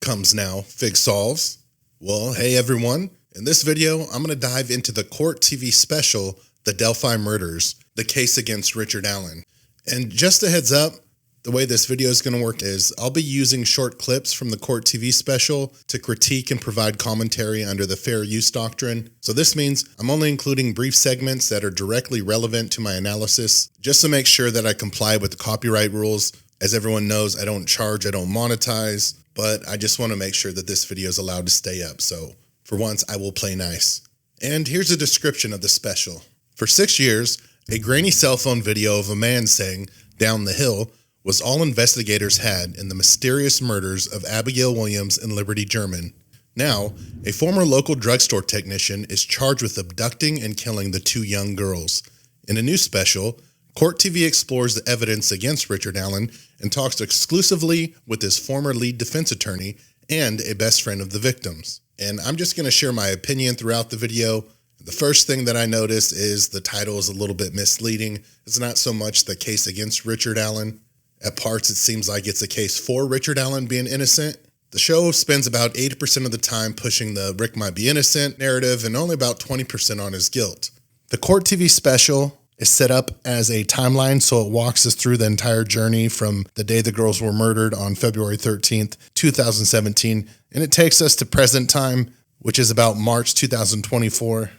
comes now, Fig.Solves. Well, hey everyone. In this video, I'm going to dive into the court TV special, The Delphi Murders, the case against Richard Allen. And just a heads up, the way this video is going to work is I'll be using short clips from the court TV special to critique and provide commentary under the fair use doctrine. So this means I'm only including brief segments that are directly relevant to my analysis, just to make sure that I comply with the copyright rules. As everyone knows, I don't charge, I don't monetize, but I just want to make sure that this video is allowed to stay up. So for once, I will play nice. And here's a description of the special. For 6 years, a grainy cell phone video of a man saying, "Down the hill," was all investigators had in the mysterious murders of Abigail Williams and Liberty German. Now, a former local drugstore technician is charged with abducting and killing the two young girls. In a new special, Court TV explores the evidence against Richard Allen and talks exclusively with his former lead defense attorney and a best friend of the victims. And I'm just going to share my opinion throughout the video. The first thing that I notice is the title is a little bit misleading. It's not so much the case against Richard Allen. At parts, it seems like it's a case for Richard Allen being innocent. The show spends about 80% of the time pushing the Rick might be innocent narrative and only about 20% on his guilt. The court TV special is set up as a timeline, so it walks us through the entire journey from the day the girls were murdered on February 13th, 2017, and it takes us to present time, which is about March 2024.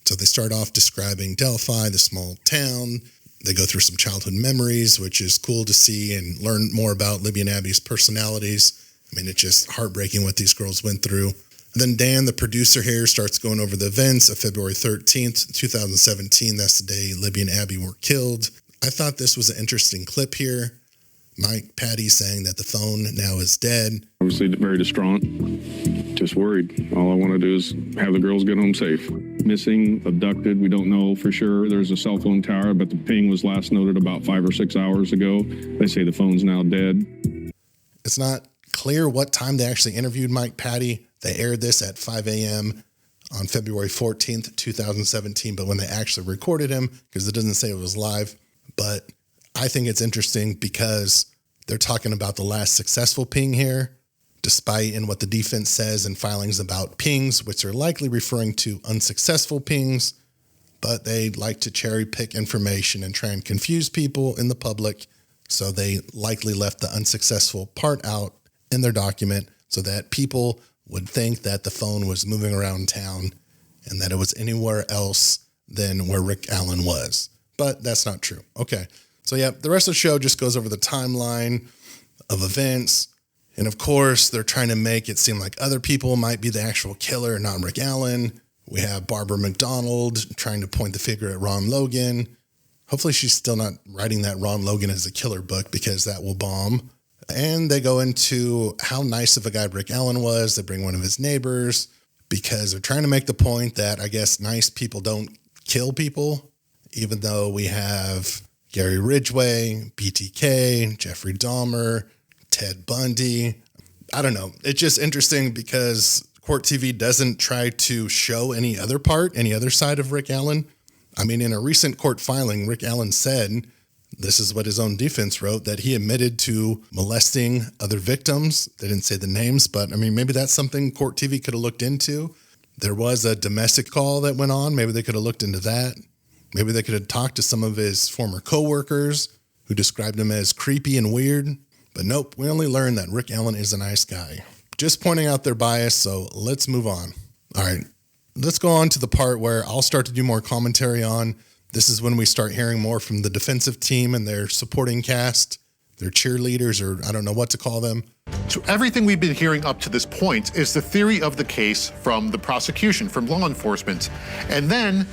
So they start off describing Delphi, the small town. They go through some childhood memories, which is cool to see and learn more about Libby and Abby's personalities. I mean, it's just heartbreaking what these girls went through. And then Dan, the producer here, starts going over the events of February 13th, 2017. That's the day Libby and Abby were killed. I thought this was an interesting clip here. Mike Patty saying that the phone now is dead. Obviously very distraught, just worried. All I want to do is have the girls get home safe. Missing, abducted, we don't know for sure. There's a cell phone tower, but the ping was last noted about 5 or 6 hours ago. They say the phone's now dead. It's not clear what time they actually interviewed Mike Patty. They aired this at 5 a.m. on February 14th, 2017, but when they actually recorded him, because it doesn't say it was live. But I think it's interesting because they're talking about the last successful ping here, despite in what the defense says in filings about pings, which are likely referring to unsuccessful pings, but they like to cherry pick information and try and confuse people in the public. So they likely left the unsuccessful part out in their document so that people would think that the phone was moving around town and that it was anywhere else than where Rick Allen was. But that's not true. Okay. So yeah, the rest of the show just goes over the timeline of events. And of course, they're trying to make it seem like other people might be the actual killer, not Rick Allen. We have Barbara McDonald trying to point the finger at Ron Logan. Hopefully she's still not writing that Ron Logan as a killer book because that will bomb. And they go into how nice of a guy Rick Allen was. They bring one of his neighbors because they're trying to make the point that I guess nice people don't kill people, even though we have Gary Ridgway, BTK, Jeffrey Dahmer, Ted Bundy. I don't know. It's just interesting because Court TV doesn't try to show any other part, any other side of Rick Allen. I mean, in a recent court filing, Rick Allen said, this is what his own defense wrote, that he admitted to molesting other victims. They didn't say the names, but I mean, maybe that's something Court TV could have looked into. There was a domestic call that went on. Maybe they could have looked into that. Maybe they could have talked to some of his former coworkers who described him as creepy and weird. But nope, we only learned that Rick Allen is a nice guy. Just pointing out their bias, so let's move on. All right, let's go on to the part where I'll start to do more commentary on. This is when we start hearing more from the defensive team and their supporting cast, their cheerleaders, or I don't know what to call them. So everything we've been hearing up to this point is the theory of the case from the prosecution, from law enforcement. And then,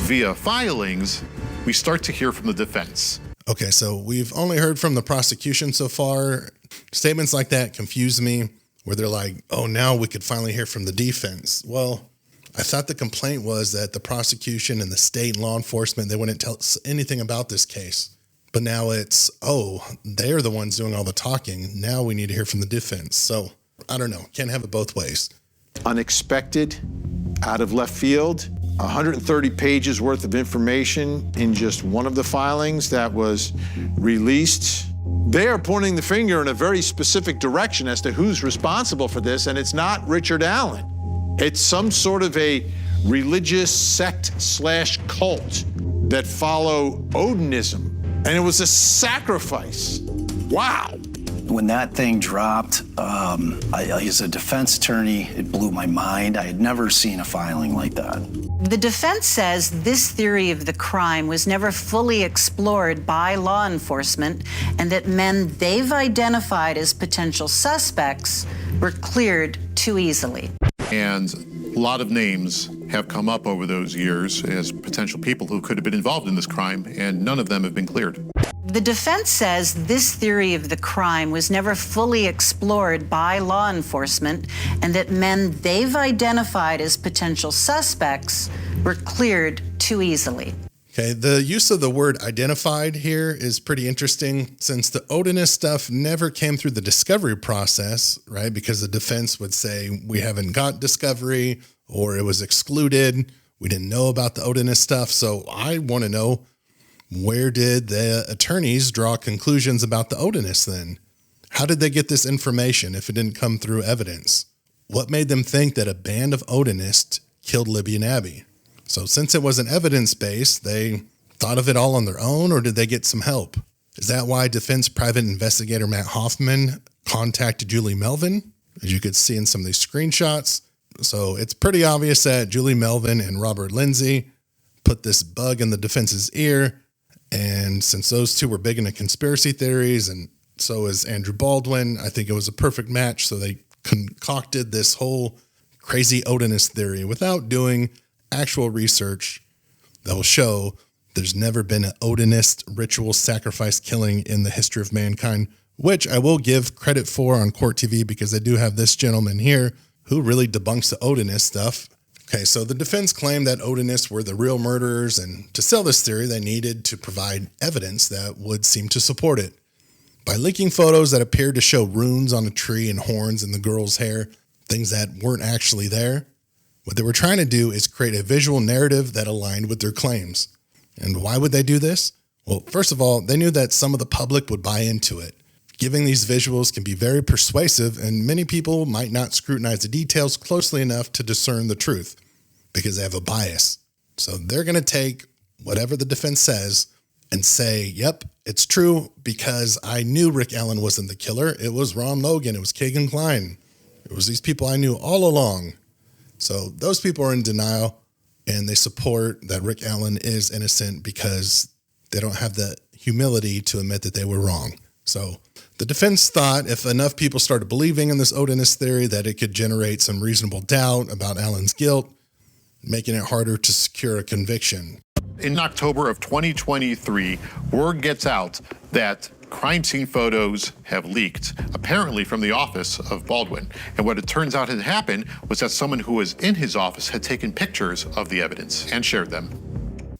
via filings, we start to hear from the defense. Okay, so we've only heard from the prosecution so far. Statements like that confuse me, where they're like, oh, now we could finally hear from the defense. Well, I thought the complaint was that the prosecution and the state law enforcement, they wouldn't tell us anything about this case. But now it's, oh, they're the ones doing all the talking. Now we need to hear from the defense. So I don't know. Can't have it both ways. Unexpected, out of left field, 130 pages worth of information in just one of the filings that was released They are pointing the finger in a very specific direction as to who's responsible for this, and it's not Richard Allen. It's some sort of a religious sect/cult that follow Odinism, and it was a sacrifice. Wow. When that thing dropped, as a defense attorney, it blew my mind. I had never seen a filing like that. The defense says this theory of the crime was never fully explored by law enforcement and that men they've identified as potential suspects were cleared too easily. And a lot of names have come up over those years as potential people who could have been involved in this crime, and none of them have been cleared. The defense says this theory of the crime was never fully explored by law enforcement and that men they've identified as potential suspects were cleared too easily. Okay, the use of the word identified here is pretty interesting since the Odinis stuff never came through the discovery process, right? Because the defense would say we haven't got discovery or it was excluded. We didn't know about the Odinis stuff. So I want to know, where did the attorneys draw conclusions about the Odinis then? How did they get this information if it didn't come through evidence? What made them think that a band of Odinists killed Libby and Abby? So since it wasn't evidence-based, they thought of it all on their own, or did they get some help? Is that why Defense Private Investigator Matt Hoffman contacted Julie Melvin, as you could see in some of these screenshots? So it's pretty obvious that Julie Melvin and Robert Lindsay put this bug in the defense's ear. And since those two were big into conspiracy theories, and so is Andrew Baldwin, I think it was a perfect match. So they concocted this whole crazy Odinist theory without doing actual research that will show there's never been an Odinist ritual sacrifice killing in the history of mankind, which I will give credit for on Court TV because they do have this gentleman here who really debunks the Odinist stuff. Okay, so the defense claimed that Odinists were the real murderers, and to sell this theory, they needed to provide evidence that would seem to support it. By leaking photos that appeared to show runes on a tree and horns in the girl's hair, things that weren't actually there, what they were trying to do is create a visual narrative that aligned with their claims. And why would they do this? Well, first of all, they knew that some of the public would buy into it. Giving these visuals can be very persuasive, and many people might not scrutinize the details closely enough to discern the truth because they have a bias. So they're going to take whatever the defense says and say, yep, it's true because I knew Rick Allen wasn't the killer. It was Ron Logan. It was Kagan Klein. It was these people I knew all along. So those people are in denial, and they support that Rick Allen is innocent because they don't have the humility to admit that they were wrong. So the defense thought if enough people started believing in this Odinist theory that it could generate some reasonable doubt about Allen's guilt, making it harder to secure a conviction. In October of 2023, word gets out that crime scene photos have leaked, apparently from the office of Baldwin. And what it turns out had happened was that someone who was in his office had taken pictures of the evidence and shared them.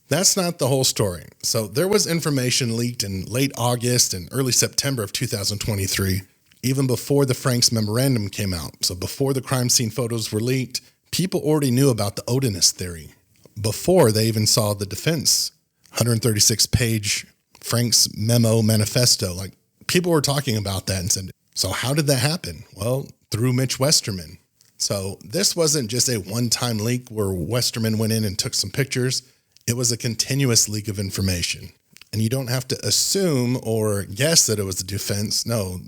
That's not the whole story. So there was information leaked in late August and early September of 2023, even before the Franks memorandum came out. So before the crime scene photos were leaked, people already knew about the Odinist theory before they even saw the defense 136-page Frank's memo manifesto. Like, people were talking about that and said, so how did that happen? Well, through Mitch Westerman. So this wasn't just a one-time leak where Westerman went in and took some pictures. It was a continuous leak of information. And you don't have to assume or guess that it was the defense. No,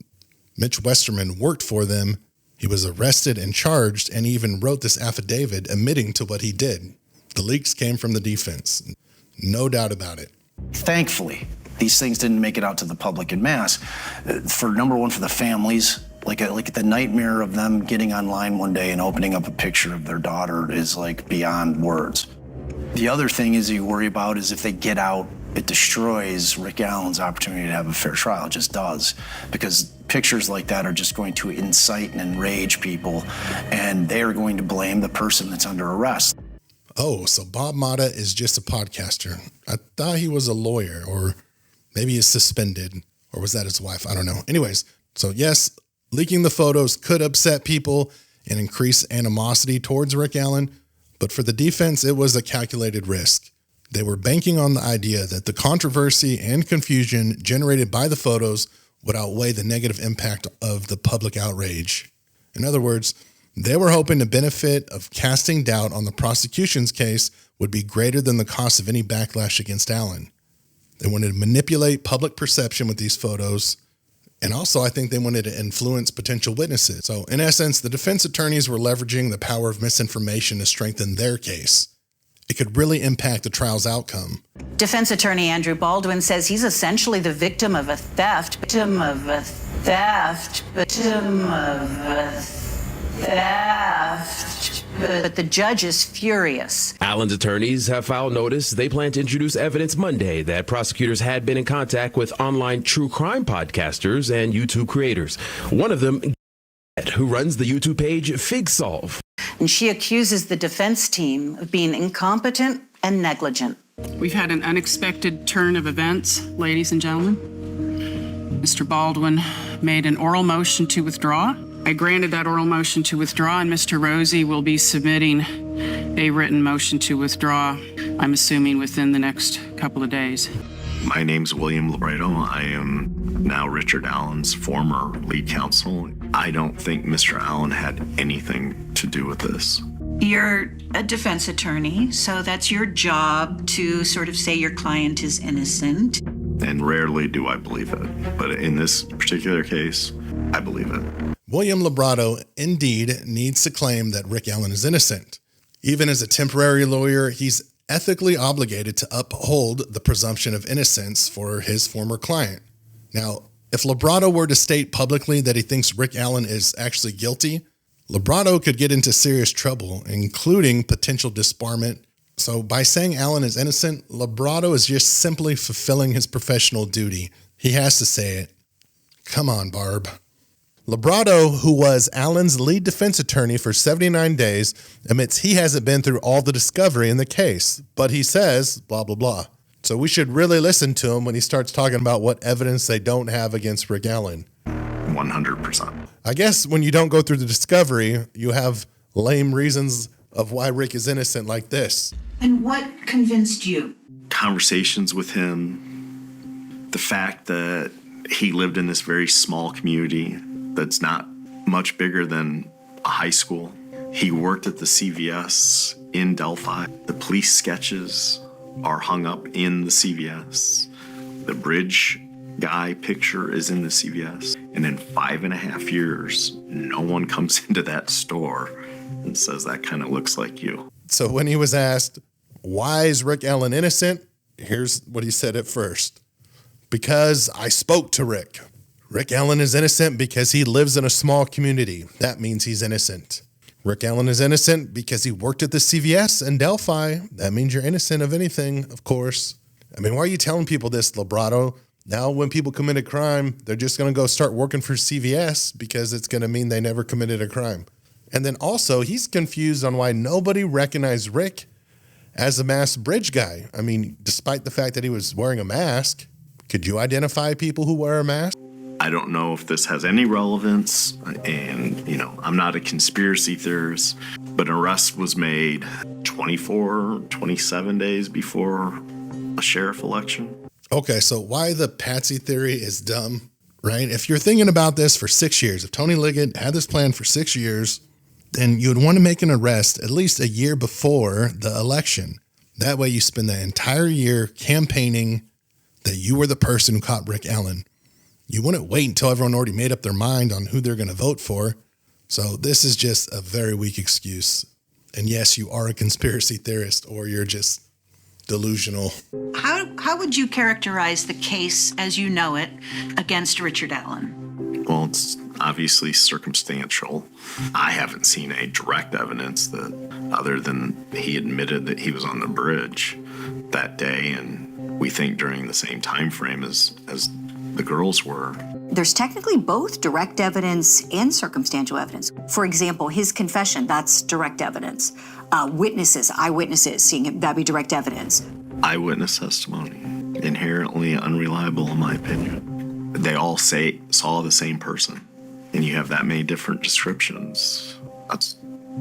Mitch Westerman worked for them. He was arrested and charged, and he even wrote this affidavit admitting to what he did. The leaks came from the defense. No doubt about it. Thankfully, these things didn't make it out to the public en masse. For number one, for the families, like the nightmare of them getting online one day and opening up a picture of their daughter is like beyond words. The other thing is you worry about is if they get out, it destroys Rick Allen's opportunity to have a fair trial. It just does, because pictures like that are just going to incite and enrage people, and they are going to blame the person that's under arrest. Oh, so Bob Motta is just a podcaster. I thought he was a lawyer, or maybe he's suspended, or was that his wife? I don't know. Anyways, so yes, leaking the photos could upset people and increase animosity towards Rick Allen, but for the defense, it was a calculated risk. They were banking on the idea that the controversy and confusion generated by the photos would outweigh the negative impact of the public outrage. In other words, they were hoping the benefit of casting doubt on the prosecution's case would be greater than the cost of any backlash against Allen. They wanted to manipulate public perception with these photos, and also I think they wanted to influence potential witnesses. So in essence, the defense attorneys were leveraging the power of misinformation to strengthen their case. It could really impact the trial's outcome. Defense attorney Andrew Baldwin says he's essentially the victim of a theft. But the judge is furious. Allen's attorneys have filed notice. They plan to introduce evidence Monday that prosecutors had been in contact with online true crime podcasters and YouTube creators. One of them, who runs the YouTube page Fig.Solves. And she accuses the defense team of being incompetent and negligent. We've had an unexpected turn of events, ladies and gentlemen. Mr. Baldwin made an oral motion to withdraw. I granted that oral motion to withdraw, and Mr. Rosie will be submitting a written motion to withdraw, I'm assuming within the next couple of days. My name's William Libretto. I am now Richard Allen's former lead counsel. I don't think Mr. Allen had anything to do with this. You're a defense attorney, so that's your job to sort of say your client is innocent. And rarely do I believe it. But in this particular case, I believe it. William Libretto indeed needs to claim that Rick Allen is innocent. Even as a temporary lawyer, he's ethically obligated to uphold the presumption of innocence for his former client. Now, if Libretto were to state publicly that he thinks Rick Allen is actually guilty, Libretto could get into serious trouble, including potential disbarment. So by saying Allen is innocent, Libretto is just simply fulfilling his professional duty. He has to say it. Come on, Barb. Libretto, who was Allen's lead defense attorney for 79 days, admits he hasn't been through all the discovery in the case, but he says blah, blah, blah. So we should really listen to him when he starts talking about what evidence they don't have against Rick Allen. 100%. I guess when you don't go through the discovery, you have lame reasons of why Rick is innocent like this. And what convinced you? Conversations with him, the fact that he lived in this very small community that's not much bigger than a high school. He worked at the CVS in Delphi. The police sketches are hung up in the CVS. The bridge guy picture is in the CVS. And in 5.5 years, no one comes into that store and says that kind of looks like you. So when he was asked, why is Rick Allen innocent? Here's what he said at first. Because I spoke to Rick. Rick Allen is innocent because he lives in a small community. That means he's innocent. Rick Allen is innocent because he worked at the CVS in Delphi. That means you're innocent of anything, of course. I mean, why are you telling people this, Libretto? Now when people commit a crime, they're just going to go start working for CVS because it's going to mean they never committed a crime. And then also, he's confused on why nobody recognized Rick as a masked bridge guy. I mean, despite the fact that he was wearing a mask, could you identify people who wear a mask? I don't know if this has any relevance, and, I'm not a conspiracy theorist, but an arrest was made 27 days before a sheriff election. Okay, so why the patsy theory is dumb, right? If you're thinking about this for 6 years, if Tony Liggett had this plan for 6 years, then you would want to make an arrest at least a year before the election. That way you spend the entire year campaigning that you were the person who caught Rick Allen. You wouldn't wait until everyone already made up their mind on who they're going to vote for. So this is just a very weak excuse. And yes, you are a conspiracy theorist, or you're just delusional. How would you characterize the case as you know it against Richard Allen? Well, it's obviously circumstantial. I haven't seen any direct evidence that, other than he admitted that he was on the bridge that day, and we think during the same time frame as the girls were. There's technically both direct evidence and circumstantial evidence. For example, his confession, that's direct evidence. Eyewitnesses, seeing him, that'd be direct evidence. Eyewitness testimony, inherently unreliable in my opinion. They all saw the same person, and you have that many different descriptions. That's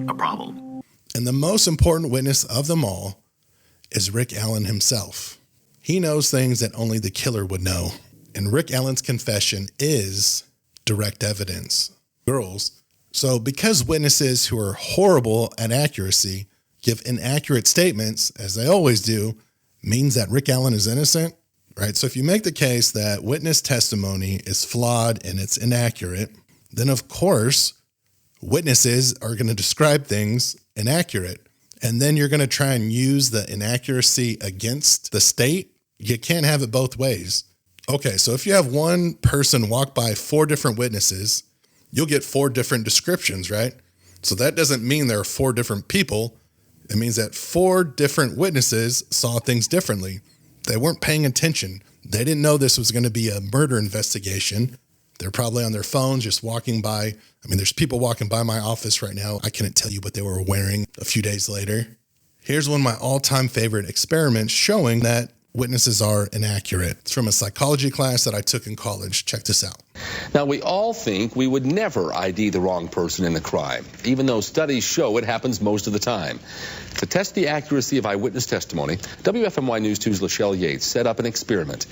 a problem. And the most important witness of them all is Rick Allen himself. He knows things that only the killer would know. And Rick Allen's confession is direct evidence. Girls. So because witnesses who are horrible at accuracy give inaccurate statements, as they always do, means that Rick Allen is innocent, right? So if you make the case that witness testimony is flawed and it's inaccurate, then of course, witnesses are going to describe things inaccurate. And then you're going to try and use the inaccuracy against the state. You can't have it both ways. Okay, so if you have one person walk by 4 different witnesses, you'll get 4 different descriptions, right? So that doesn't mean there are 4 different people. It means that 4 different witnesses saw things differently. They weren't paying attention. They didn't know this was going to be a murder investigation. They're probably on their phones just walking by. I mean, there's people walking by my office right now. I couldn't tell you what they were wearing a few days later. Here's one of my all-time favorite experiments showing that witnesses are inaccurate. It's from a psychology class that I took in college. Check this out. Now, we all think we would never ID the wrong person in a crime, even though studies show it happens most of the time. To test the accuracy of eyewitness testimony, WFMY News 2's Lachelle Yates set up an experiment.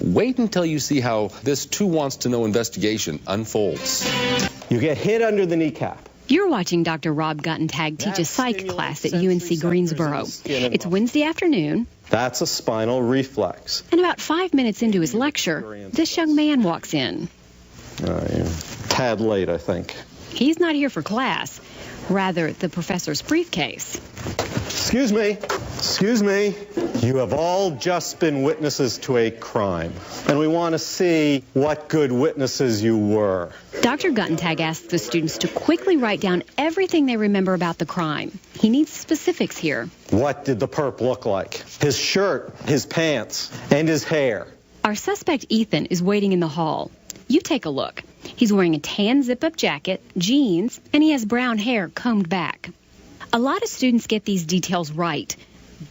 Wait until you see how this Two Wants to Know investigation unfolds. You get hit under the kneecap. You're watching Dr. Rob Guttentag teach a psych class at UNC Greensboro. It's Wednesday afternoon. That's a spinal reflex. And about 5 minutes into his lecture, this young man walks in. Tad late, I think. He's not here for class, rather the professor's briefcase. Excuse me. Excuse me. You have all just been witnesses to a crime, and we want to see what good witnesses you were. Dr. Guttentag asks the students to quickly write down everything they remember about the crime. He needs specifics here. What did the perp look like? His shirt, his pants, and his hair. Our suspect, Ethan, is waiting in the hall. You take a look. He's wearing a tan zip-up jacket, jeans, and he has brown hair combed back. A lot of students get these details right,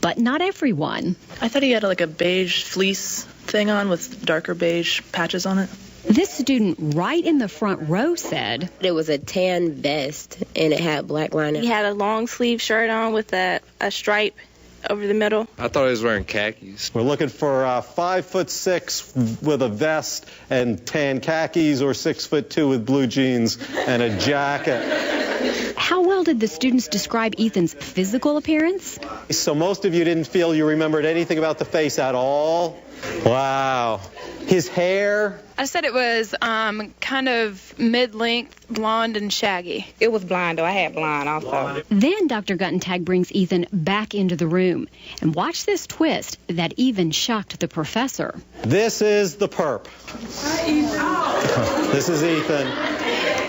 but not everyone. I thought he had like a beige fleece thing on with darker beige patches on it. This student right in the front row said it was a tan vest and it had black lining. He had a long sleeve shirt on with a stripe over the middle. I thought he was wearing khakis. We're looking for 5'6" with a vest and tan khakis, or 6'2" with blue jeans and a jacket. How well did the students describe Ethan's physical appearance? So most of you didn't feel you remembered anything about the face at all? Wow. His hair? I said it was kind of mid-length, blonde and shaggy. It was blonde, though. I had blonde also. Then Dr. Guttentag brings Ethan back into the room. And watch this twist that even shocked the professor. This is the perp. This is Ethan.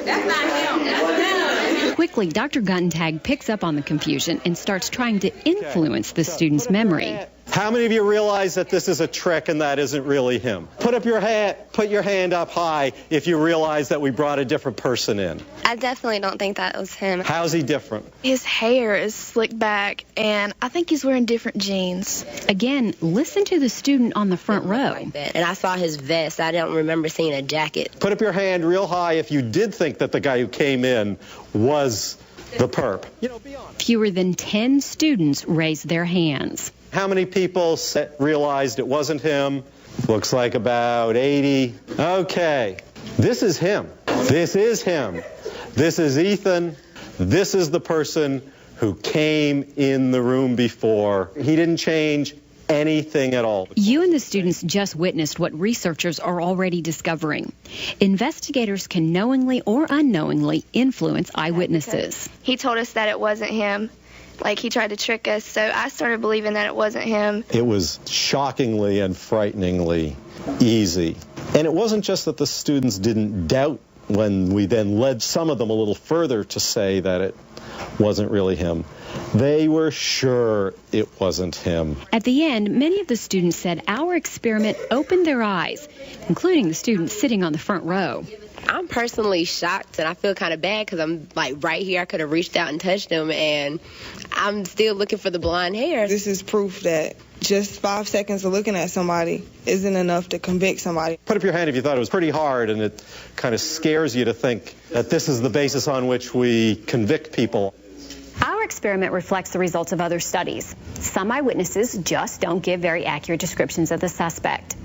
That's not him. That's him. Quickly, Dr. Guttentag picks up on the confusion and starts trying to influence the student's memory. How many of you realize that this is a trick and that isn't really him? Put your hand up high if you realize that we brought a different person in. I definitely don't think that was him. How's he different? His hair is slicked back, and I think he's wearing different jeans. Again, listen to the student on the front row. And I saw his vest. I don't remember seeing a jacket. Put up your hand real high if you did think that the guy who came in was the perp. Fewer than 10 students raised their hands. How many people realized it wasn't him? Looks like about 80. Okay, this is him. This is him. This is Ethan. This is the person who came in the room before. He didn't change anything at all. You and the students just witnessed what researchers are already discovering. Investigators can knowingly or unknowingly influence eyewitnesses. He told us that it wasn't him. Like, he tried to trick us, so I started believing that it wasn't him. It was shockingly and frighteningly easy. And it wasn't just that the students didn't doubt when we then led some of them a little further to say that it wasn't really him. They were sure it wasn't him. At the end, many of the students said our experiment opened their eyes, including the student sitting on the front row. I'm personally shocked, and I feel kind of bad because I'm like right here. I could have reached out and touched him, and I'm still looking for the blonde hair. This is proof that just 5 seconds of looking at somebody isn't enough to convict somebody. Put up your hand if you thought it was pretty hard, and it kind of scares you to think that this is the basis on which we convict people. Our experiment reflects the results of other studies. Some eyewitnesses just don't give very accurate descriptions of the suspect.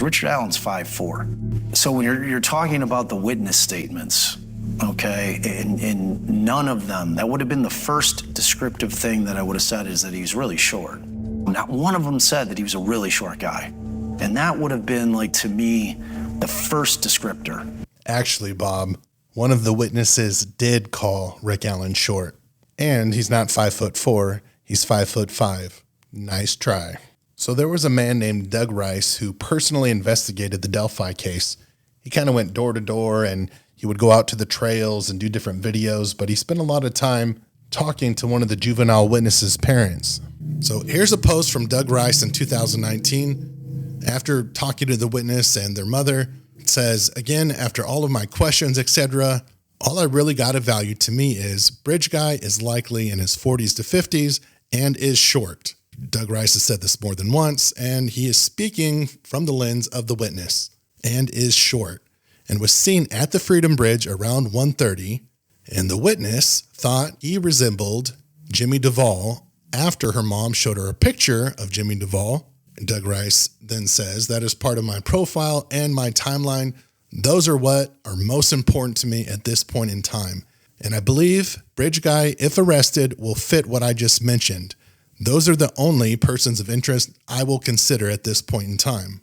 Richard Allen's 5'4". So when you're talking about the witness statements, okay, and none of them, that would have been the first descriptive thing that I would have said is that he's really short. Not one of them said that he was a really short guy. And that would have been, like, to me, the first descriptor. Actually, Bob, one of the witnesses did call Rick Allen short. And he's not 5'4", he's 5'5". Nice try. So there was a man named Doug Rice who personally investigated the Delphi case. He kind of went door to door and he would go out to the trails and do different videos, but he spent a lot of time talking to one of the juvenile witnesses' parents. So here's a post from Doug Rice in 2019. After talking to the witness and their mother, it says, again, after all of my questions, etc., all I really got of value to me is Bridge Guy is likely in his 40s to 50s and is short. Doug Rice has said this more than once, and he is speaking from the lens of the witness, and is short, and was seen at the Freedom Bridge around 1:30, and the witness thought he resembled Jimmy Duvall after her mom showed her a picture of Jimmy Duvall. And Doug Rice then says, that is part of my profile and my timeline. Those are what are most important to me at this point in time. And I believe Bridge Guy, if arrested, will fit what I just mentioned. Those are the only persons of interest I will consider at this point in time.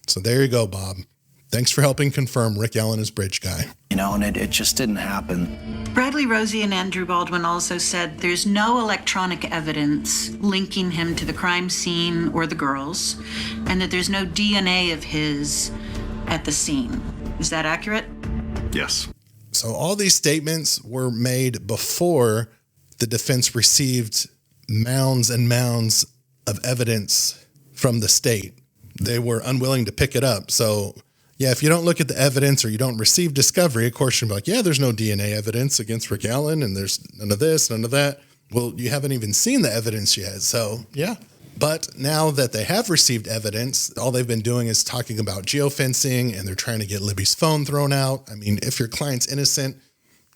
So there you go, Bob. Thanks for helping confirm Rick Allen is Bridge Guy. You know, and it just didn't happen. Bradley Rosie and Andrew Baldwin also said there's no electronic evidence linking him to the crime scene or the girls, and that there's no DNA of his at the scene. Is that accurate? Yes. So all these statements were made before the defense received mounds and mounds of evidence from the state. They were unwilling to pick it up. So yeah, if you don't look at the evidence or you don't receive discovery, of course you'll be like, yeah, there's no DNA evidence against Rick Allen and there's none of this, none of that. Well, you haven't even seen the evidence yet. So yeah. But now that they have received evidence, all they've been doing is talking about geofencing and they're trying to get Libby's phone thrown out. I mean, if your client's innocent,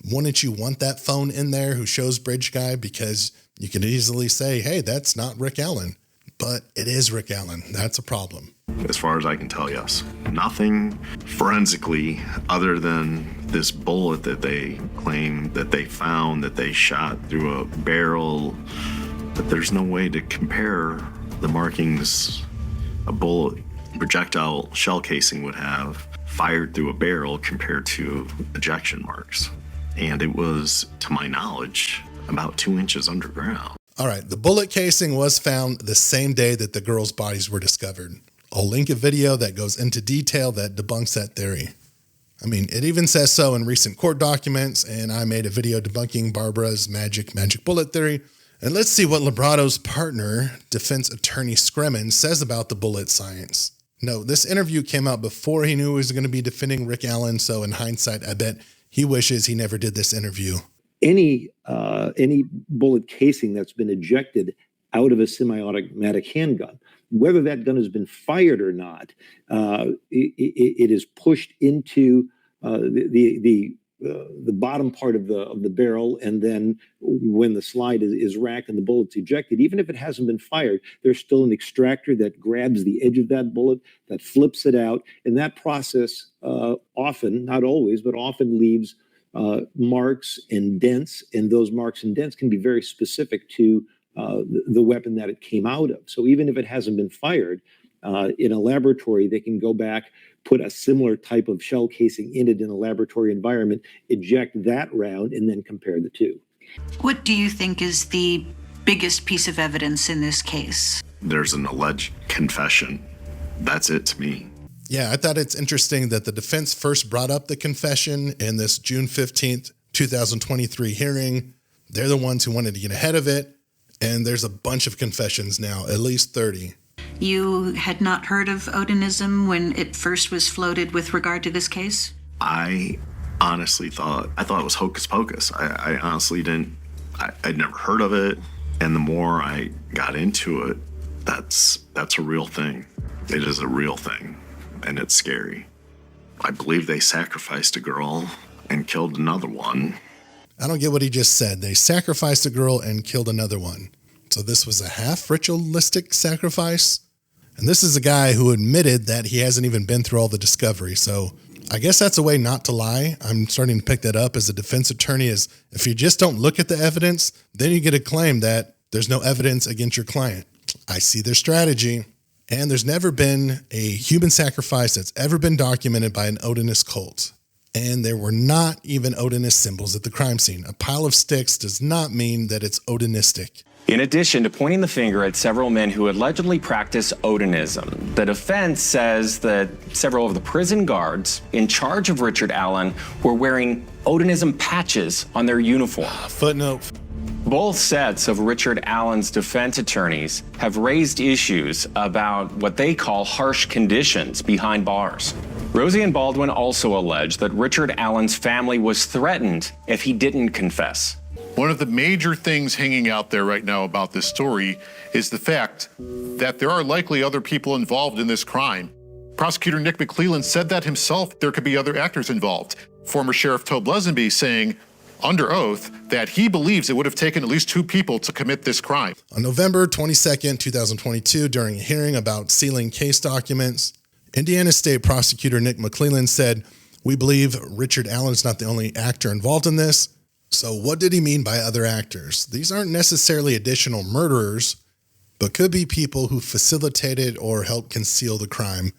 wouldn't you want that phone in there who shows Bridge Guy? Because you could easily say, hey, that's not Rick Allen. But it is Rick Allen. That's a problem. As far as I can tell, yes. Nothing forensically other than this bullet that they claim that they found, that they shot through a barrel. But there's no way to compare the markings a bullet projectile shell casing would have fired through a barrel compared to ejection marks. And it was, to my knowledge, about 2 inches underground. All right, the bullet casing was found the same day that the girls' bodies were discovered. I'll link a video that goes into detail that debunks that theory. I mean, it even says so in recent court documents, and I made a video debunking Barbara's magic bullet theory. And let's see what Librado's partner, defense attorney Scremin, says about the bullet science. No, this interview came out before he knew he was going to be defending Rick Allen, so in hindsight, I bet he wishes he never did this interview. Any bullet casing that's been ejected out of a semi-automatic handgun, whether that gun has been fired or not, it is pushed into the bottom part of the barrel, and then when the slide is racked and the bullet's ejected, even if it hasn't been fired, there's still an extractor that grabs the edge of that bullet, that flips it out, and that process often, not always, but often leaves marks and dents, and those marks and dents can be very specific to the weapon that it came out of. So even if it hasn't been fired, in a laboratory, they can go back, put a similar type of shell casing in it in a laboratory environment, eject that round, and then compare the two. What do you think is the biggest piece of evidence in this case? There's an alleged confession. That's it to me. Yeah, I thought it's interesting that the defense first brought up the confession in this June 15th, 2023 hearing. They're the ones who wanted to get ahead of it. And there's a bunch of confessions now, at least 30. You had not heard of Odinism when it first was floated with regard to this case? I honestly thought it was hocus pocus. I honestly didn't, I'd never heard of it. And the more I got into it, that's a real thing. It is a real thing. And it's scary. I believe they sacrificed a girl and killed another one. I don't get what he just said. They sacrificed a girl and killed another one. So this was a half ritualistic sacrifice? And this is a guy who admitted that he hasn't even been through all the discovery. So I guess that's a way not to lie. I'm starting to pick that up as a defense attorney, is if you just don't look at the evidence, then you get a claim that there's no evidence against your client. I see their strategy. And there's never been a human sacrifice that's ever been documented by an Odinist cult. And there were not even Odinist symbols at the crime scene. A pile of sticks does not mean that it's Odinistic. In addition to pointing the finger at several men who allegedly practice Odinism, the defense says that several of the prison guards in charge of Richard Allen were wearing Odinism patches on their uniform. Footnote. Both sets of Richard Allen's defense attorneys have raised issues about what they call harsh conditions behind bars. Rosie and Baldwin also allege that Richard Allen's family was threatened if he didn't confess. One of the major things hanging out there right now about this story is the fact that there are likely other people involved in this crime. Prosecutor Nick McClelland said that himself. There could be other actors involved. Former Sheriff Tobe Lesenby saying under oath that he believes it would have taken at least 2 people to commit this crime. On November 22nd, 2022, during a hearing about sealing case documents, Indiana State Prosecutor Nick McClelland said, "We believe Richard Allen's not the only actor involved in this." So what did he mean by other actors? These aren't necessarily additional murderers, but could be people who facilitated or helped conceal the crime.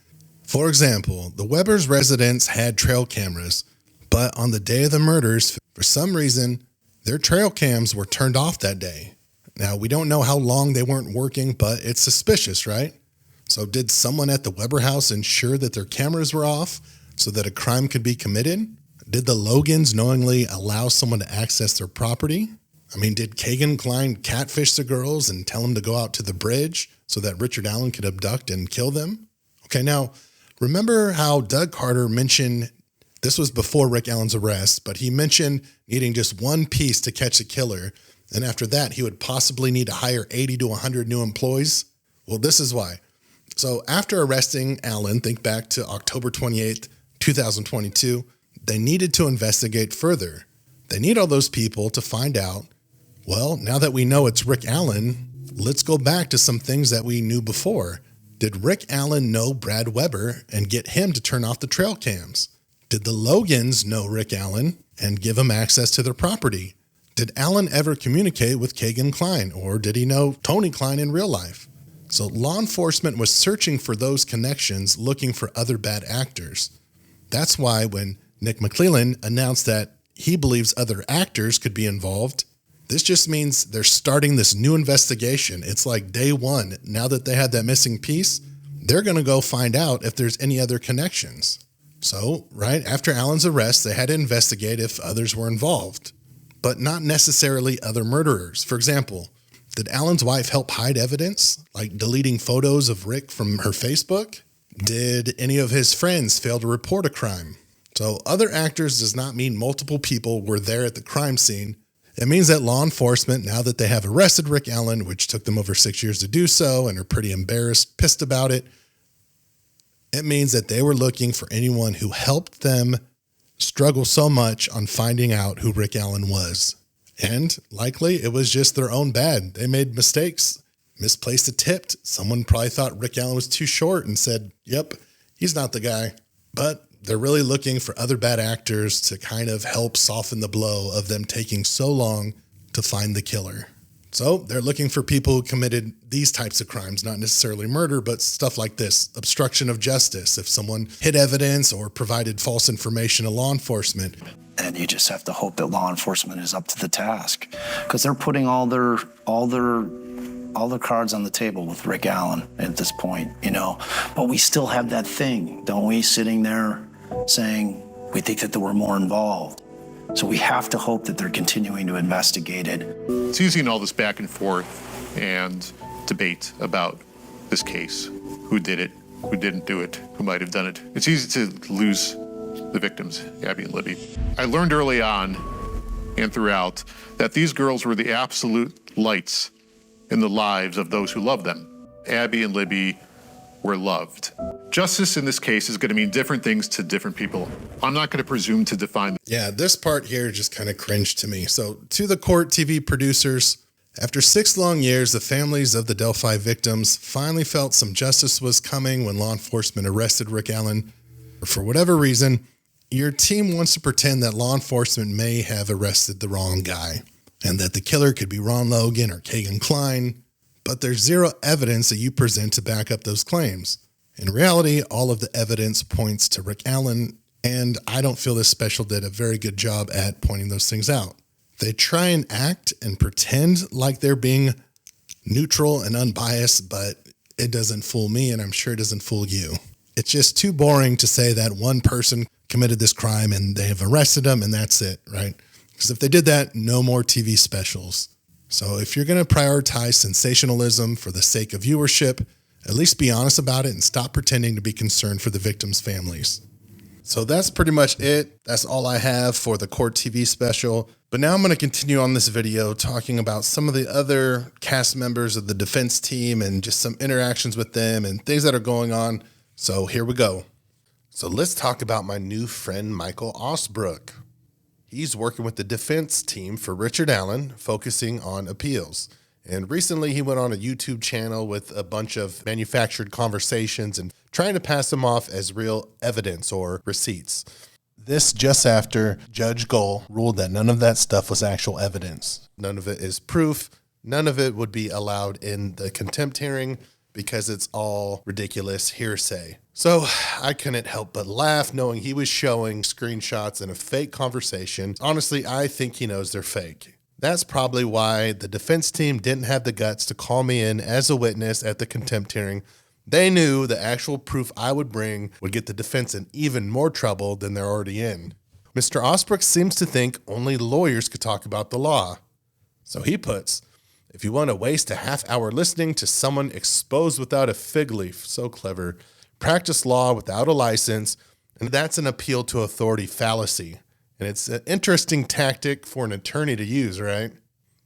For example, the Weber's residence had trail cameras, but on the day of the murders, for some reason, their trail cams were turned off that day. Now, we don't know how long they weren't working, but it's suspicious, right? So did someone at the Weber house ensure that their cameras were off so that a crime could be committed? Did the Logans knowingly allow someone to access their property? I mean, did Kagan Klein catfish the girls and tell them to go out to the bridge so that Richard Allen could abduct and kill them? Okay, now, remember how Doug Carter mentioned, this was before Rick Allen's arrest, but he mentioned needing just one piece to catch a killer, and after that, he would possibly need to hire 80 to 100 new employees? Well, this is why. So after arresting Allen, think back to October 28th, 2022, they needed to investigate further. They need all those people to find out, well, now that we know it's Rick Allen, let's go back to some things that we knew before. Did Rick Allen know Brad Weber and get him to turn off the trail cams? Did the Logans know Rick Allen and give him access to their property? Did Allen ever communicate with Kagan Klein, or did he know Tony Klein in real life? So law enforcement was searching for those connections, looking for other bad actors. That's why when Nick McClelland announced that he believes other actors could be involved, this just means they're starting this new investigation. It's like day one. Now that they had that missing piece, they're going to go find out if there's any other connections. So, right after Allen's arrest, they had to investigate if others were involved, but not necessarily other murderers. For example, did Allen's wife help hide evidence, like deleting photos of Rick from her Facebook? Did any of his friends fail to report a crime? So other actors does not mean multiple people were there at the crime scene. It means that law enforcement, now that they have arrested Rick Allen, which took them over 6 years to do so and are pretty embarrassed, pissed about it, it means that they were looking for anyone who helped them struggle so much on finding out who Rick Allen was. And likely it was just their own bad. They made mistakes, misplaced a tip. Someone probably thought Rick Allen was too short and said, yep, he's not the guy. But they're really looking for other bad actors to kind of help soften the blow of them taking so long to find the killer. So they're looking for people who committed these types of crimes, not necessarily murder, but stuff like this, obstruction of justice. If someone hid evidence or provided false information to law enforcement. And you just have to hope that law enforcement is up to the task, because they're putting all their cards on the table with Rick Allen at this point, you know. But we still have that thing, don't we, sitting there saying we think that there were more involved. So we have to hope that they're continuing to investigate it. It's easy in all this back and forth and debate about this case. Who did it? Who didn't do it? Who might have done it? It's easy to lose the victims, Abby and Libby. I learned early on and throughout that these girls were the absolute lights in the lives of those who loved them. Abby and Libby were loved. Justice in this case is going to mean different things to different people. I'm not going to presume to define. Yeah, this part here just kind of cringed to me. So to the court TV producers, After 6 long years, the families of the Delphi victims finally felt some justice was coming when law enforcement arrested Rick Allen. For whatever reason, your team wants to pretend that law enforcement may have arrested the wrong guy and that the killer could be Ron Logan or Kagan Klein, but there's zero evidence that you present to back up those claims. In reality, all of the evidence points to Rick Allen, and I don't feel this special did a very good job at pointing those things out. They try and act and pretend like they're being neutral and unbiased, but it doesn't fool me, and I'm sure it doesn't fool you. It's just too boring to say that one person committed this crime and they have arrested him and that's it, right? Because if they did that, no more TV specials. So if you're going to prioritize sensationalism for the sake of viewership, at least be honest about it and stop pretending to be concerned for the victims' families. So that's pretty much it. That's all I have for the Court TV special. But now I'm going to continue on this video talking about some of the other cast members of the defense team and just some interactions with them and things that are going on. So here we go. So let's talk about my new friend, Michael Osbrook. He's working with the defense team for Richard Allen, focusing on appeals. And recently he went on a YouTube channel with a bunch of manufactured conversations and trying to pass them off as real evidence or receipts. This just after Judge Gohl ruled that none of that stuff was actual evidence. None of it is proof. None of it would be allowed in the contempt hearing because it's all ridiculous hearsay. So I couldn't help but laugh knowing he was showing screenshots in a fake conversation. Honestly, I think he knows they're fake. That's probably why the defense team didn't have the guts to call me in as a witness at the contempt hearing. They knew the actual proof I would bring would get the defense in even more trouble than they're already in. Mr. Osbrook seems to think only lawyers could talk about the law. So he puts, if you want to waste a half hour listening to someone exposed without a fig leaf, so clever, practice law without a license, and that's an appeal to authority fallacy. And it's an interesting tactic for an attorney to use, right?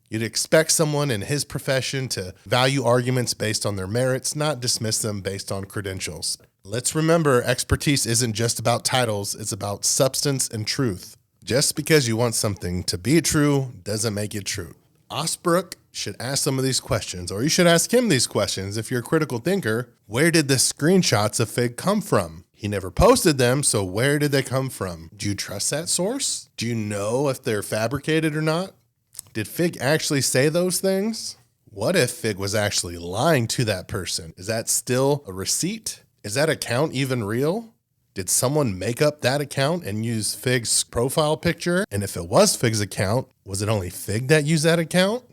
You'd expect someone in his profession to value arguments based on their merits, not dismiss them based on credentials. Let's remember, expertise isn't just about titles, it's about substance and truth. Just because you want something to be true doesn't make it true. Osbrook should ask some of these questions, or you should ask him these questions if you're a critical thinker. Where did the screenshots of Fig come from? He never posted them, so where did they come from? Do you trust that source? Do you know if they're fabricated or not? Did Fig actually say those things? What if Fig was actually lying to that person? Is that still a receipt? Is that account even real? Did someone make up that account and use Fig's profile picture? And if it was Fig's account, was it only Fig that used that account?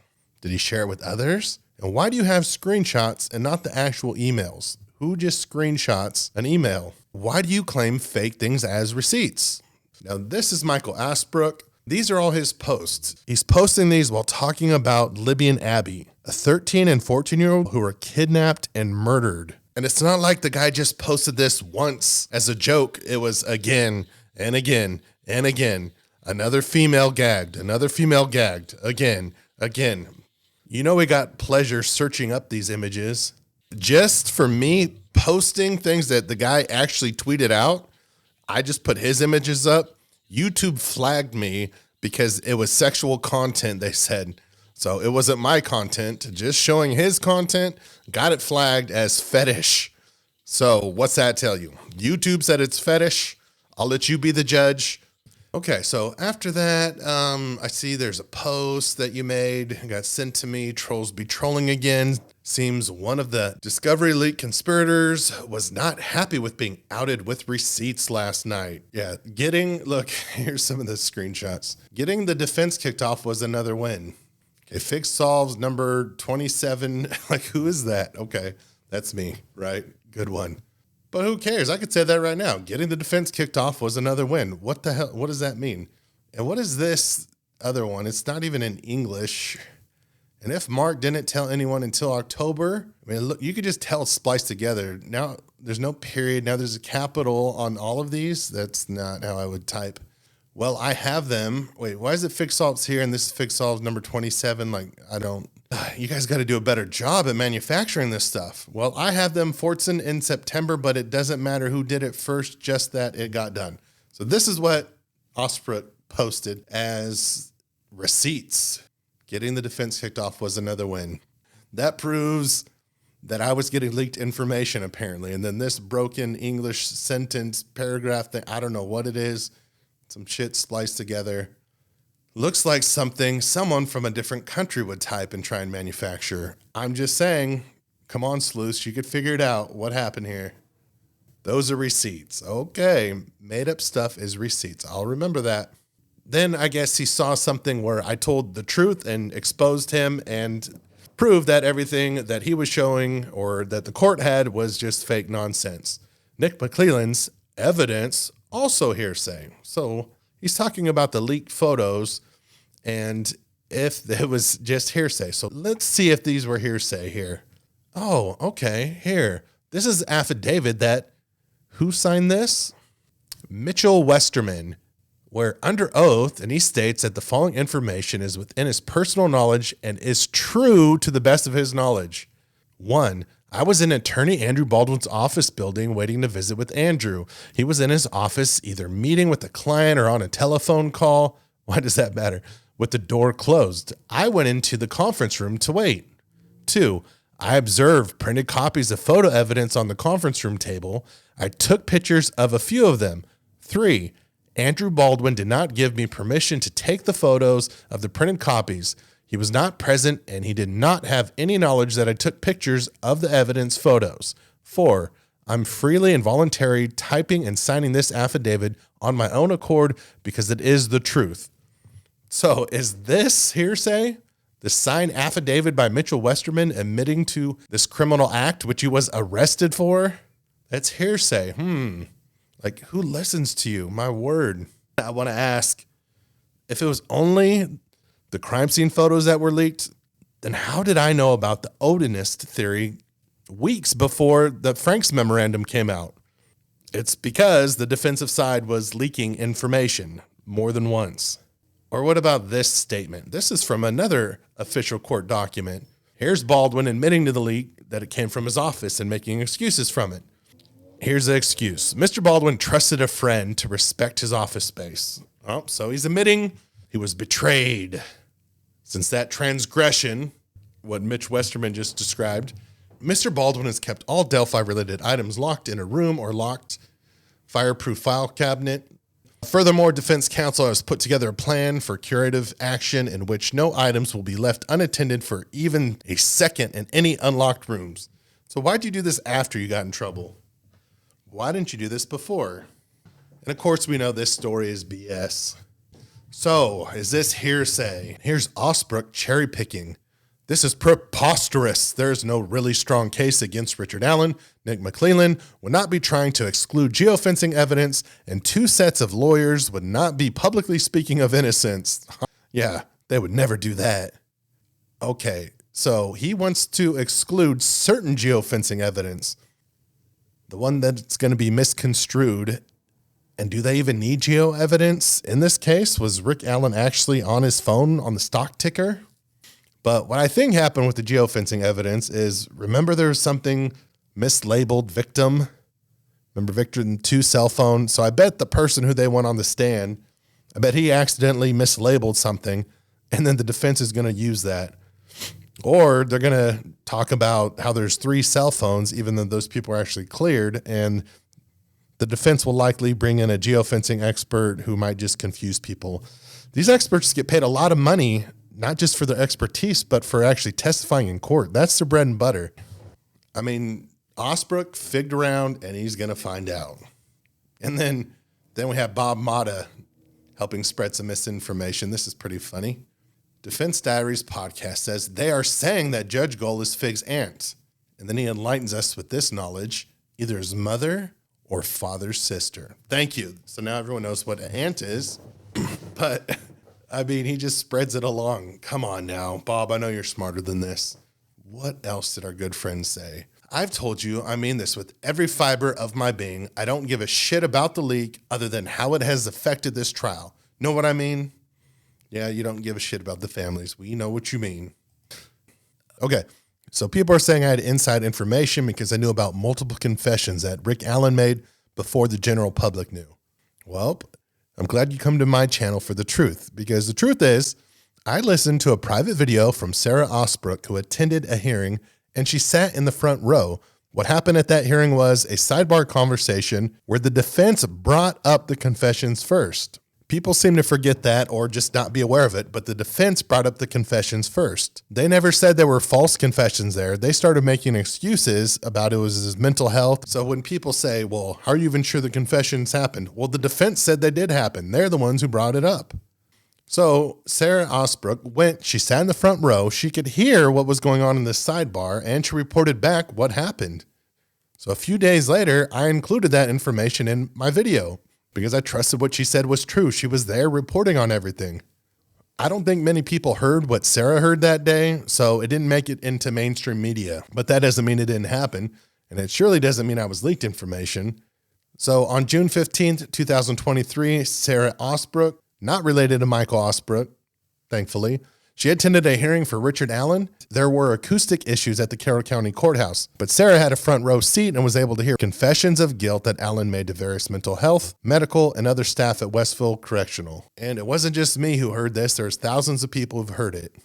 Did he share it with others? And why do you have screenshots and not the actual emails? Who just screenshots an email? Why do you claim fake things as receipts? Now, this is Michael Osbrook. These are all his posts. He's posting these while talking about Libby and Abby, a 13 and 14-year-old who were kidnapped and murdered. And it's not like the guy just posted this once as a joke. It was again and again and again. Another female gagged, again. You know, we got pleasure searching up these images. Just for me posting things that the guy actually tweeted out, I just put his images up. YouTube flagged me because it was sexual content, they said. So it wasn't my content, just showing his content, got it flagged as fetish. So what's that tell you? YouTube said it's fetish. I'll let you be the judge. Okay, so after that, I see there's a post that you made, got sent to me, trolls be trolling again. Seems one of the Discovery League conspirators was not happy with being outed with receipts last night. Yeah, look, here's some of the screenshots. Getting the defense kicked off was another win. Okay, Fig.Solves number 27, like who is that? Okay, that's me, right? Good one. But who cares? I could say that right now. Getting the defense kicked off was another win. What the hell? What does that mean? And what is this other one? It's not even in English. And if Mark didn't tell anyone until October, I mean, look, you could just tell it's spliced together. Now there's no period. Now there's a capital on all of these. That's not how I would type. Well, I have them. Wait, why is it Fig.Solves here and this is Fig.Solves number 27? Like, you guys got to do a better job at manufacturing this stuff. Well, I have them Fortson in September, but it doesn't matter who did it first, just that it got done. So this is what Osbrook posted as receipts. Getting the defense kicked off was another win. That proves that I was getting leaked information, apparently. And then this broken English sentence paragraph thing, I don't know what it is. Some shit spliced together. Looks like something someone from a different country would type and try and manufacture. I'm just saying, come on, sleuths, you could figure it out. What happened here? Those are receipts. Okay, made up stuff is receipts. I'll remember that. Then I guess he saw something where I told the truth and exposed him and proved that everything that he was showing or that the court had was just fake nonsense. Nick McClelland's evidence, also hearsay. So he's talking about the leaked photos and if it was just hearsay. So let's see if these were hearsay here. Oh, okay, here. This is affidavit that, who signed this? Mitchell Westerman, where under oath, and he states that the following information is within his personal knowledge and is true to the best of his knowledge. 1, I was in attorney Andrew Baldwin's office building waiting to visit with Andrew. He was in his office either meeting with a client or on a telephone call. Why does that matter? With the door closed. I went into the conference room to wait. 2, I observed printed copies of photo evidence on the conference room table. I took pictures of a few of them. 3, Andrew Baldwin did not give me permission to take the photos of the printed copies. He was not present and he did not have any knowledge that I took pictures of the evidence photos. 4, I'm freely and voluntarily typing and signing this affidavit on my own accord because it is the truth. So is this hearsay? The signed affidavit by Mitchell Westerman admitting to this criminal act, which he was arrested for? That's hearsay. Like, who listens to you? My word. I want to ask, if it was only the crime scene photos that were leaked, then how did I know about the Odinism theory weeks before the Franks memorandum came out? It's because the defensive side was leaking information more than once. Or what about this statement? This is from another official court document. Here's Baldwin admitting to the leak that it came from his office and making excuses from it. Here's the excuse. Mr. Baldwin trusted a friend to respect his office space. Oh, so he's admitting he was betrayed. Since that transgression, what Mitch Westerman just described, Mr. Baldwin has kept all Delphi-related items locked in a room or locked fireproof file cabinet. Furthermore, defense counsel has put together a plan for curative action in which no items will be left unattended for even a second in any unlocked rooms. So why'd you do this after you got in trouble? Why didn't you do this before? And of course, we know this story is BS. So, is this hearsay? Here's Osbrook cherry picking. This is preposterous. There's no really strong case against Richard Allen. Nick McClelland would not be trying to exclude geofencing evidence, and 2 sets of lawyers would not be publicly speaking of innocence. Yeah, they would never do that. Okay, so he wants to exclude certain geofencing evidence. The one that's going to be misconstrued. And do they even need geo evidence? In this case, was Rick Allen actually on his phone on the stock ticker? But what I think happened with the geofencing evidence is, remember there was something mislabeled victim? Remember Victor and 2 cell phones? So I bet the person who they want on the stand, I bet he accidentally mislabeled something, and then the defense is going to use that. Or they're going to talk about how there's 3 cell phones, even though those people are actually cleared, and the defense will likely bring in a geofencing expert who might just confuse people. These experts get paid a lot of money, not just for their expertise, but for actually testifying in court. That's their bread and butter. I mean, Osbrook figged around, and he's going to find out. And then we have Bob Motta helping spread some misinformation. This is pretty funny. Defense Diaries podcast says they are saying that Judge Gold is Fig's aunt. And then he enlightens us with this knowledge, either his mother or father's sister. Thank you. So now everyone knows what an aunt is. But, I mean, he just spreads it along. Come on now. Bob, I know you're smarter than this. What else did our good friend say? I've told you, I mean this with every fiber of my being. I don't give a shit about the leak other than how it has affected this trial. Know what I mean? Yeah, you don't give a shit about the families. We know what you mean. Okay, so people are saying I had inside information because I knew about multiple confessions that Rick Allen made before the general public knew. Well, I'm glad you come to my channel for the truth, because the truth is I listened to a private video from Sarah Osbrook, who attended a hearing, and she sat in the front row. What happened at that hearing was a sidebar conversation where the defense brought up the confessions first. People seem to forget that or just not be aware of it, but the defense brought up the confessions first. They never said there were false confessions there. They started making excuses about it was his mental health. So when people say, well, how are you even sure the confessions happened? Well, the defense said they did happen. They're the ones who brought it up. So Sarah Osbrook she sat in the front row. She could hear what was going on in the sidebar, and she reported back what happened. So a few days later, I included that information in my video, because I trusted what she said was true. She was there reporting on everything. I don't think many people heard what Sarah heard that day, so it didn't make it into mainstream media. But that doesn't mean it didn't happen, and it surely doesn't mean I was leaked information. So on June 15th, 2023, Sarah Osbrook, not related to Michael Osbrook, thankfully, she attended a hearing for Richard Allen. There were acoustic issues at the Carroll County Courthouse, but Sarah had a front row seat and was able to hear confessions of guilt that Allen made to various mental health, medical, and other staff at Westville Correctional. And it wasn't just me who heard this. There's thousands of people who've heard it.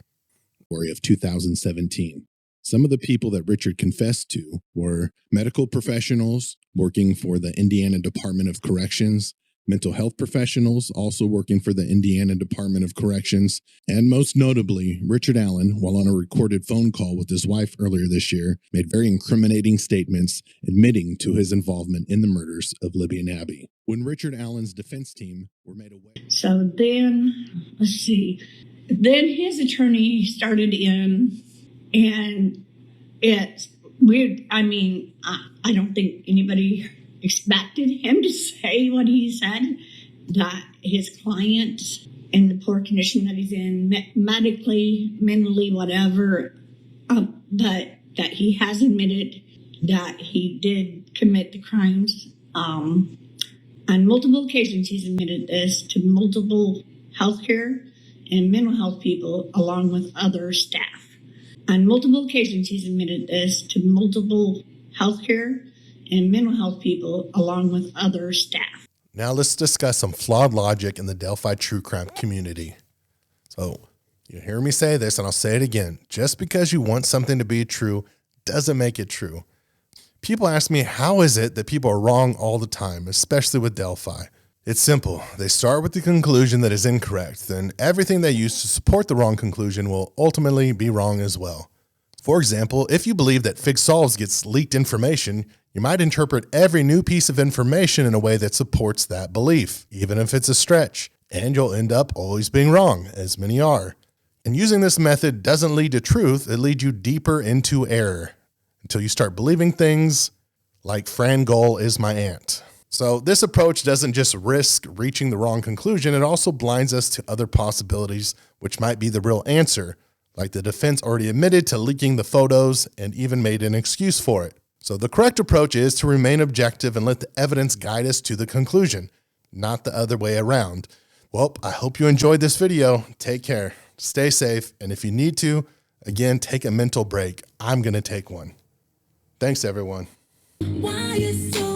Of 2017. Some of the people that Richard confessed to were medical professionals working for the Indiana Department of Corrections, mental health professionals also working for the Indiana Department of Corrections, and most notably, Richard Allen, while on a recorded phone call with his wife earlier this year, made very incriminating statements admitting to his involvement in the murders of Libby and Abby. When Richard Allen's defense team were made aware. So then, then his attorney started in, and it's weird. I mean, I don't think anybody expected him to say what he said, that his client in the poor condition that he's in, medically, mentally, whatever, but that he has admitted that he did commit the crimes. On multiple occasions, he's admitted this to multiple healthcare and mental health people, along with other staff. On multiple occasions, he's admitted this to multiple healthcare and mental health people, along with other staff. Now let's discuss some flawed logic in the Delphi true crime community. So you hear me say this, and I'll say it again. Just because you want something to be true doesn't make it true. People ask me, how is it that people are wrong all the time, especially with Delphi? It's simple. They start with the conclusion that is incorrect. Then everything they use to support the wrong conclusion will ultimately be wrong as well. For example, if you believe that Fig.Solves gets leaked information, you might interpret every new piece of information in a way that supports that belief, even if it's a stretch, and you'll end up always being wrong, as many are. And using this method doesn't lead to truth, it leads you deeper into error, until you start believing things like Fran Goal is my aunt. So this approach doesn't just risk reaching the wrong conclusion, it also blinds us to other possibilities which might be the real answer, like the defense already admitted to leaking the photos and even made an excuse for it. So the correct approach is to remain objective and let the evidence guide us to the conclusion, not the other way around. Well, I hope you enjoyed this video. Take care, stay safe, and if you need to, again, take a mental break. I'm going to take one. Thanks, everyone. Why you so